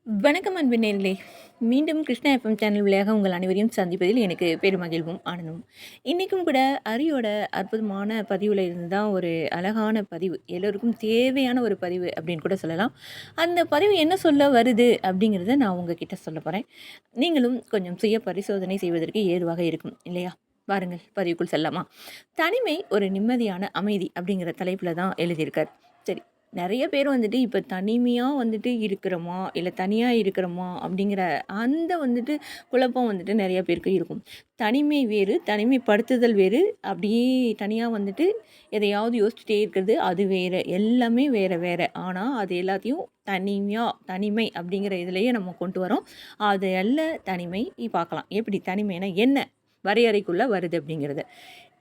வணக்கம் அன்பு நேயர்களே! மீண்டும் கிருஷ்ணா எஃப்எம் சேனல் வழியாக உங்கள் அனைவரையும் சந்திப்பதில் எனக்கு பெருமகிழ்வும், ஆனந்தமும். இன்றைக்கும் கூட அரியோட அற்புதமான பதிவுல இருந்து தான் ஒரு அழகான பதிவு. எல்லோருக்கும் தேவையான ஒரு பதிவு அப்படின்னு கூட சொல்லலாம். அந்த பதிவு என்ன சொல்ல வருது அப்படிங்கிறத நான் உங்ககிட்ட சொல்லப் போறேன். நீங்களும் கொஞ்சம் சுய பரிசோதனை செய்வதற்கு ஏதுவாக இருக்கும் இல்லையா? வாருங்கள் பதிவுக்குள் செல்லலாமா? தனிமை ஒரு நிம்மதியான அமைதி அப்படிங்கிற தலைப்பில தான் எழுதியிருக்கார். சரி. நெறைய பேர் வந்துட்டு இப்ப தனிமையா வந்துட்டு இருக்கிறோமா, இல்ல தனியா இருக்கிறோமா அப்படிங்கிற அந்த வந்துட்டு குழப்பம் வந்துட்டு நெறைய பேருக்கு இருக்கும். தனிமை வேறு, தனிமைப்படுத்துதல் வேறு, அப்படியே தனியா வந்துட்டு எதையாவது யோசிச்சுட்டே இருக்கிறது அது வேற. எல்லாமே வேற வேற. ஆனா, அது எல்லாத்தையும் தனிமை அப்படிங்கிற இதுலயே நம்ம கொண்டு வரோம். அது அல்ல தனிமை. பார்க்கலாம். எப்படி தனிமைனா என்ன? வரையறைக்குள்ள வருது அப்படிங்கிறத.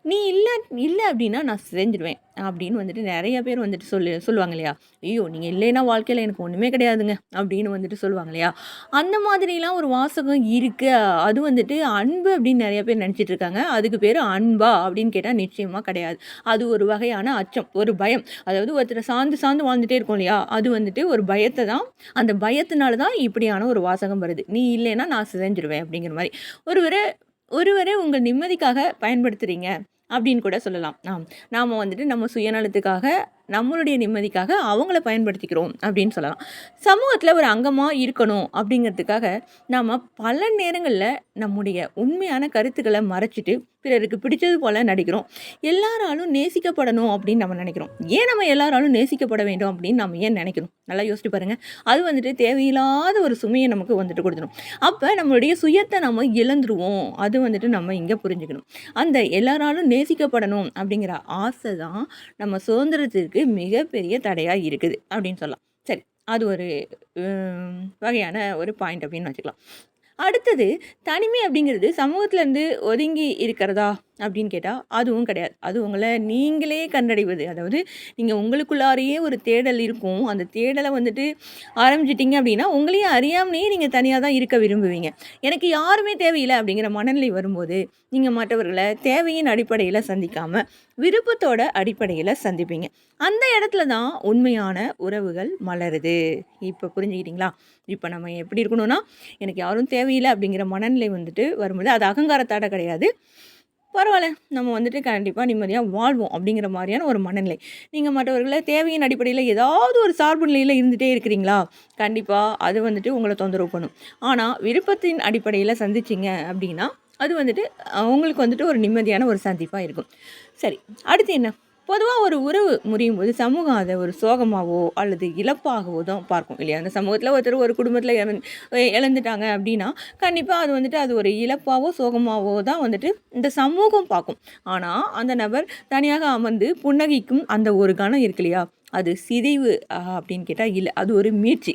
"நீ இல்ல இல்ல அப்டின்னா நான் செஞ்சுருவேன்." அப்படின்னு வந்துட்டு நெறைய பேர் வந்துட்டு சொல்லுவாங்க இல்லையா? "ஐயோ! நீங்க இல்லைன்னா வாழ்க்கையில எனக்கு ஒண்ணுமே கிடையாதுங்க." அப்படின்னு வந்துட்டு சொல்லுவாங்க இல்லையா? அந்த மாதிரிலாம் ஒரு வாசகம் இருக்கு. அது வந்துட்டு அன்பு அப்படின்னு நெறைய பேர் நெனச்சுட்டு இருக்காங்க. அதுக்கு பேரு அன்பா? அப்படின்னு கேட்டா நிச்சயமா கிடையாது. அது ஒரு வகையான அச்சம், ஒரு பயம். அதாவது ஒருத்தர சார்ந்து சார்ந்து வாழ்ந்துட்டே இருக்கோம் இல்லையா? அது வந்துட்டு ஒரு பயத்த தான் அந்த பயத்தினால தான் இப்படியான ஒரு வாசகம் வருது. "நீ இல்லைன்னா நான் செஞ்சுருவேன்." அப்படிங்கிற மாரி. ஒருவர ஒருவர உங்க நிம்மதிக்காக பயன்படுத்துறீங்க அப்படின்னு கூட சொல்லலாம். நாம வந்துட்டு நம்ம சுயநலத்துக்காக, நம்மளுடைய நிம்மதிக்காக அவங்கள பயன்படுத்திக்கிறோம் அப்படின்னு சொல்லலாம். சமூகத்தில ஒரு அங்கமா இருக்கணும் அப்படிங்கிறதுக்காக, நாம பல நேரங்கள்ல நம்முடைய உண்மையான கருத்துக்கள மறைச்சிட்டு, பிறருக்கு பிடிச்சது போல நடிக்கிறோம். எல்லாராலும் நேசிக்கப்படணும் அப்படின்னு நம்ம நெனைக்கிறோம். ஏன் நம்ம எல்லாராலும் நேசிக்கப்பட வேண்டும் அப்படின்னு நம்ம ஏன் நெனைக்கணும்? நல்லா யோசிச்சு பாருங்க. அது வந்துட்டு தேவையில்லாத ஒரு சுமைய நமக்கு வந்துட்டு குடுத்துரும். அப்ப நம்மளுடைய சுயத்த நம்ம இழந்துருவோம். அது வந்துட்டு நம்ம இங்க புரிஞ்சுக்கணும். அந்த எல்லாராலும் நேசிக்கப்படணும் அப்படிங்கிற ஆசை தான் நம்ம சுதந்திரத்திற்கு மிகப்பெரிய தடையா இருக்குது அப்படின்னு சொல்லலாம். சரி. அது ஒரு வகையான ஒரு பாயிண்ட் அப்படின்னு வச்சுக்கலாம். அடுத்தது தனிமை அப்படிங்கிறது சமூகத்திலேருந்து ஒதுங்கி இருக்கிறதா அப்படின்னு கேட்டால் அதுவும் கிடையாது. அது உங்கள நீங்களே கண்டடைவது. அதாவது நீங்க உங்களுக்குள்ளாரையே ஒரு தேடல் இருக்கும். அந்த தேடல வந்துட்டு ஆரம்பிச்சுட்டீங்க அப்படின்னா, உங்களையும் அறியாமலேயே நீங்க தனியா தான் இருக்க விரும்புவீங்க. எனக்கு யாருமே தேவையில்ல அப்படிங்கிற மனநிலை வரும்போது, நீங்க மற்றவர்கள தேவையின் அடிப்படையில சந்திக்காம, விருப்பத்தோட அடிப்படையில சந்திப்பீங்க. அந்த இடத்துல தான் உண்மையான உறவுகள் மலருது. இப்ப புரிஞ்சுக்கிட்டீங்களா? இப்ப நம்ம எப்படி இருக்கணும்னா, எனக்கு யாரும் தேவையில்ல அப்படிங்கிற மனநிலை வந்துட்டு வரும்போது, அது அகங்காரத்தால கிடையாது. பரவால்ல. நம்ம வந்துட்டு கண்டிப்பா நிம்மதியா வாழ்வோம் அப்படிங்கிற மாரியான ஒரு மனநிலை. நீங்க மற்றவர்கள தேவையின் அடிப்படையில ஏதாவது ஒரு சார்பு நிலையில இருந்துட்டே இருக்கிறீங்களா? கண்டிப்பா அது வந்துட்டு உங்கள தொந்தரவு பண்ணும். ஆனா விருப்பத்தின் அடிப்படையில சந்திச்சீங்க அப்படின்னா, அது வந்துட்டு உங்களுக்கு வந்துட்டு ஒரு நிம்மதியான ஒரு சந்திப்பா இருக்கும். சரி, அடுத்து என்ன? பொதுவா ஒரு உறவு முறியும்போது சமூகம் அத ஒரு சோகமாவோ, அல்லது இழப்பாகவோ தான் பார்க்கும் இல்லையா? அந்த சமூகத்தில ஒருத்தர் ஒரு குடும்பத்தில இழந்துட்டாங்க அப்படின்னா, கண்டிப்பா அது வந்துட்டு அது ஒரு இழப்பாவோ, சோகமாவோ தான் வந்துட்டு இந்த சமூகம் பார்க்கும். ஆனா, அந்த நபர் தனியாக அமர்ந்து புன்னகைக்கும் அந்த ஒரு கணம் இருக்கு இல்லையா? அது சிதைவு அப்படின்னு கேட்டா இல்ல. அது ஒரு மீட்சி.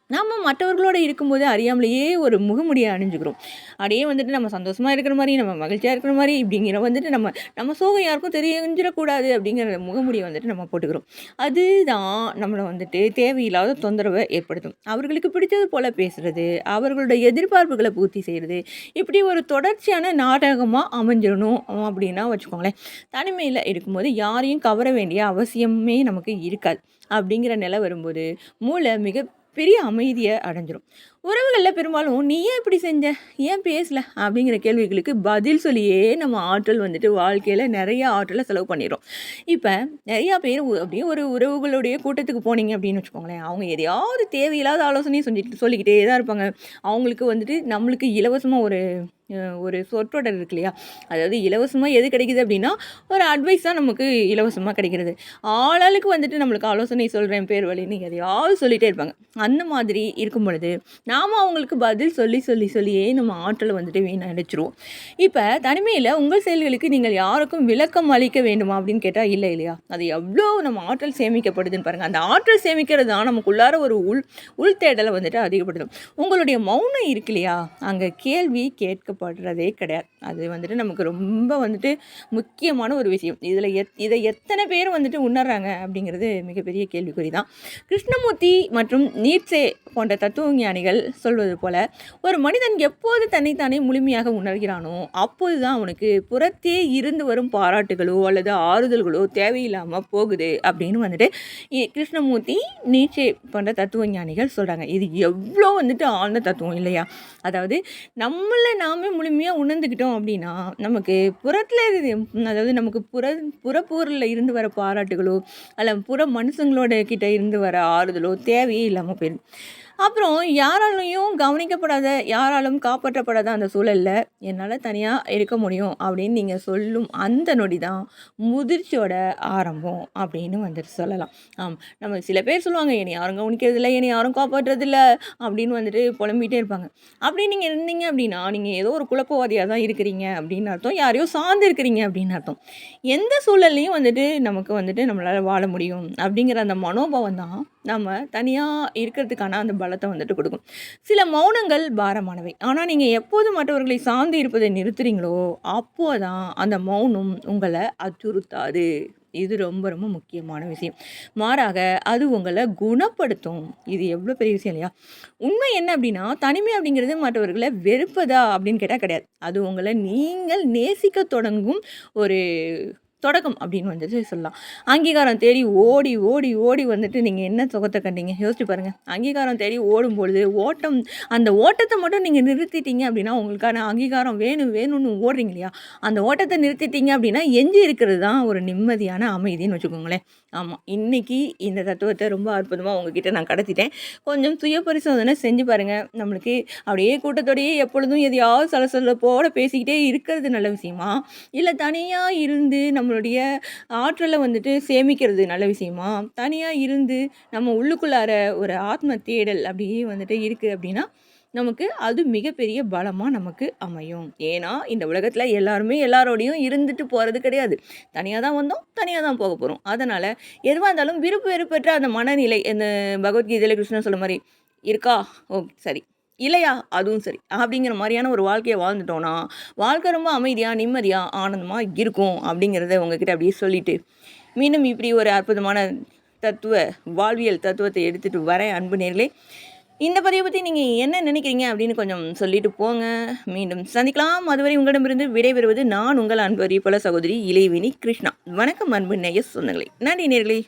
நம்ம மற்றவர்களோட இருக்கும்போது அறியாமலேயே ஒரு முகமூடிய அணிஞ்சுக்கிறோம். அப்படியே வந்துட்டு நம்ம சந்தோஷமா இருக்கிற மாரி, நம்ம மகிழ்ச்சியா இருக்கிற மாரி இப்படிங்கிற வந்துட்டு நம்ம நம்ம சோகம் யாருக்கும் தெரிஞ்சிடக்கூடாது அப்படிங்கிற முகமூடிய வந்துட்டு நம்ம போட்டுக்கிறோம். அதுதான் நம்மள வந்துட்டு தேவையில்லாத தொந்தரவ ஏற்படுத்தும். அவர்களுக்கு பிடித்தது போல பேசுறது, அவர்களுடைய எதிர்பார்ப்புகள பூர்த்தி செய்றது, இப்படி ஒரு தொடர்ச்சியான நாடகமா அமைஞ்சிரணும் அப்படின்னா வச்சுக்கோங்களேன். தனிமையில இருக்கும்போது யாரையும் கவர வேண்டிய அவசியமே நமக்கு இருக்காது. அப்படிங்கிற நிலை வரும்போது, மூளை பெரிய அமைதிய அடைஞ்சிரும். உறவுகள்ல பெரும்பாலும் "நீ ஏன் இப்படி செஞ்ச? ஏன் பேசல?" அப்படிங்கிற கேள்விகளுக்கு பதில் சொல்லியே நம்ம ஆற்றல் வந்துட்டு வாழ்க்கையில நெறைய ஆற்றல செலவு பண்ணிர்றோம். இப்ப நெறைய பேர் அப்படியே ஒரு உறவுகளுடைய கூட்டத்துக்கு போனீங்க அப்படின்னு வச்சுக்கோங்களேன், அவங்க எதையாவது தேவையில்லாத ஆலோசனைய சொல்லிக்கிட்டே தான் இருப்பாங்க. அவங்களுக்கு வந்துட்டு நம்மளுக்கு இலவசமா ஒரு சொற்றொடர் இருக்கு இல்லையா? அதாவது இலவசமா எது கிடைக்குது அப்படின்னா, ஒரு அட்வைஸ் தான் நமக்கு இலவசமா கிடைக்கிறது. ஆளாளுக்கு வந்துட்டு நம்மளுக்கு ஆலோசனை சொல்றேன் பேர் வழின்னு எதையாவது சொல்லிட்டே இருப்பாங்க. அந்த மாதிரி இருக்கும் பொழுது, நாம அவங்களுக்கு பதில் சொல்லியே நம்ம ஆற்றல வந்துட்டு வீணடிச்சுருவோம். இப்ப தனிமையில உங்கள் செயல்களுக்கு நீங்கள் யாருக்கும் விளக்கம் அளிக்க வேண்டுமா அப்படின்னு கேட்டா இல்ல இல்லையா? அது எவ்ளோ நம்ம ஆற்றல் சேமிக்கப்படுதுன்னு பாருங்க. அந்த ஆற்றல் சேமிக்கிறது தான் நமக்குள்ளார ஒரு உள் தேடல வந்துட்டு அதிகப்படுத்தும். உங்களுடைய மௌனம் இருக்கு இல்லையா? அங்க கேள்வி கேட்கப்படுறதே கிடையாது. அது வந்துட்டு நமக்கு ரொம்ப வந்துட்டு முக்கியமான ஒரு விஷயம். இதை எத்தன பேர் வந்துட்டு உணர்றாங்க அப்படிங்கிறது மிகப்பெரிய கேள்விக்குறி தான். கிருஷ்ணமூர்த்தி மற்றும் நீட்சே போன்ற தத்துவ ஞானிகள் சொல்வது போல, ஒரு மனிதன் எப்போது தன்னைத்தானே முழுமையாக உணர்கிறானோ, அப்போதுதான் அவனுக்கு புறத்தே இருந்து வரும் பாராட்டுகளோ, அல்லது ஆறுதல்களோ தேவையில்லாம போகுது அப்படின்னு வந்துட்டு கிருஷ்ணமூர்த்தி, நீட்சே போன்ற தத்துவ ஞானிகள் சொல்றாங்க. இது எவ்ளோ வந்துட்டு ஆழ்ந்த தத்துவம் இல்லையா? அதாவது நம்மள நாமே முழுமையா உணர்ந்துக்கிட்டோம் அப்படின்னா, நமக்கு புறத்துல அதாவது நமக்கு புறப்பொருள்ல இருந்து வர பாராட்டுகளோ, அல்ல புற மனுஷங்களோட கிட்ட இருந்து வர ஆறுதலோ தேவையே இல்லாம போயிடும். அப்புறம் யாராலயும் கவனிக்கப்படாத, யாராலும் காப்பாற்றப்படாத அந்த சூழல்ல, என்னால தனியா இருக்க முடியும் அப்படின்னு நீங்க சொல்லும் அந்த நொடி தான் முதிர்ச்சியோட ஆரம்பம் அப்படின்னு வந்துட்டு சொல்லலாம். நம்ம சில பேர் சொல்லுவாங்க, "என்னைய யாரும் கவனிக்கிறதில்ல, என்னைய யாரும் காப்பாற்றுறதில்ல" அப்படின்னு வந்துட்டு புலம்பிட்டே இருப்பாங்க. அப்படி நீங்க இருந்தீங்க அப்படின்னா, நீங்க ஏதோ ஒரு குழப்பவாதியா தான் இருக்கிறீங்க அப்படின்னு அர்த்தம். யாரையோ சார்ந்து இருக்கிறீங்க அப்படின்னு அர்த்தம். எந்த சூழல்லயும் வந்துட்டு நமக்கு வந்துட்டு நம்மளால வாழ முடியும் அப்படிங்கிற அந்த மனோபாவம் தான் நம்ம தனியா இருக்கிறதுக்கான அந்த பலத்த வந்துட்டு குடுக்கும். சில மௌனங்கள் பாரமானவை. ஆனா, நீங்க எப்போது மற்றவர்களை சார்ந்து இருப்பதை நிறுத்துறீங்களோ, அப்போதான் அந்த மௌனம் உங்கள அச்சுறுத்தாது. இது ரொம்ப ரொம்ப முக்கியமான விஷயம். மாறாக அது உங்கள குணப்படுத்தும். இது எவ்வளோ பெரிய விஷயம் இல்லையா? உண்மை என்ன அப்படின்னா, தனிமை அப்படிங்கிறது மற்றவர்கள வெறுப்பதா அப்படின்னு கேட்டா கிடையாது. அது உங்கள நீங்கள் நேசிக்கத் தொடங்கும் ஒரு தொடக்கம் அப்படின்னு வந்துட்டு சொல்லலாம். அங்கீகாரம் தேடி ஓடி, ஓடி, ஓடி வந்துட்டு நீங்க என்ன சுகத்த கண்டீங்க? யோசிச்சு பாருங்க. அங்கீகாரம் தேடி ஓடும்பொழுது, அந்த ஓட்டத்த மட்டும் நீங்க நிறுத்திட்டீங்க அப்படின்னா, உங்களுக்கான அங்கீகாரம் வேணும், வேணும்னு ஓடுறீங்க இல்லையா? அந்த ஓட்டத்த நிறுத்திட்டீங்க அப்படின்னா, எஞ்சி இருக்கிறது தான் ஒரு நிம்மதியான அமைதின்னு வச்சுக்கோங்களேன். ஆமா. இன்னைக்கு இந்த தத்துவத்த ரொம்ப அற்புதமா உங்ககிட்ட நான் கடத்திட்டேன். கொஞ்சம் சுய பரிசோதனை செஞ்சு பாருங்க. நம்மளுக்கு அப்படியே கூட்டத்தோடயே எப்பொழுதும் எதையாவது சலசலப்போட பேசிக்கிட்டே இருக்கிறது நல்ல விஷயமா? இல்ல தனியா இருந்து நம்மளுடைய ஆற்றல வந்துட்டு சேமிக்கிறது நல்ல விஷயமா? தனியா இருந்து நம்ம உள்ளுக்குள்ளார ஒரு ஆத்ம தேடல் அப்படியே வந்துட்டு இருக்கு அப்படின்னா, நமக்கு அது மிகப்பெரிய பலமா நமக்கு அமையும். ஏன்னா, இந்த உலகத்துல எல்லாருமே எல்லாரோடையும் இருந்துட்டு போறது கிடையாது. தனியா தான் வந்தோம், தனியா தான் போக போறோம். அதனால எதுவா இருந்தாலும் விருப்பு வெறுப்பற்ற அந்த மனநிலை இந்த பகவத்கீதையில கிருஷ்ணர் சொல்ல மாரி, இருக்கா? ஓ! சரி. இல்லையா? அதுவும் சரி. அப்படிங்கிற மாரியான ஒரு வாழ்க்கைய வாழ்ந்துட்டோம்னா, வாழ்க்கை ரொம்ப அமைதியா, நிம்மதியா, ஆனந்தமா இருக்கும். அப்படிங்கிறத உங்ககிட்ட அப்படியே சொல்லிட்டு, மீண்டும் இப்படி ஒரு அற்புதமான தத்துவ வாழ்வியல் தத்துவத்தை எடுத்துட்டு வரேன் அன்பு நேயர்களே. இந்த பதிவ பத்தி நீங்க என்ன நினைக்கிறீங்க? அப்படின்னு கொஞ்சம் சொல்லிட்டு போங்க. மீண்டும் சந்திக்கலாம். அதுவரை உங்களிடமிருந்து விடைபெறுவது நான் உங்கள் அன்பு அறிவிப்பாளர் சகோதரி இளையவேணி கிருஷ்ணா. வணக்கம் அன்பு நேய சொந்தங்களே. நன்றி நேயர்களே.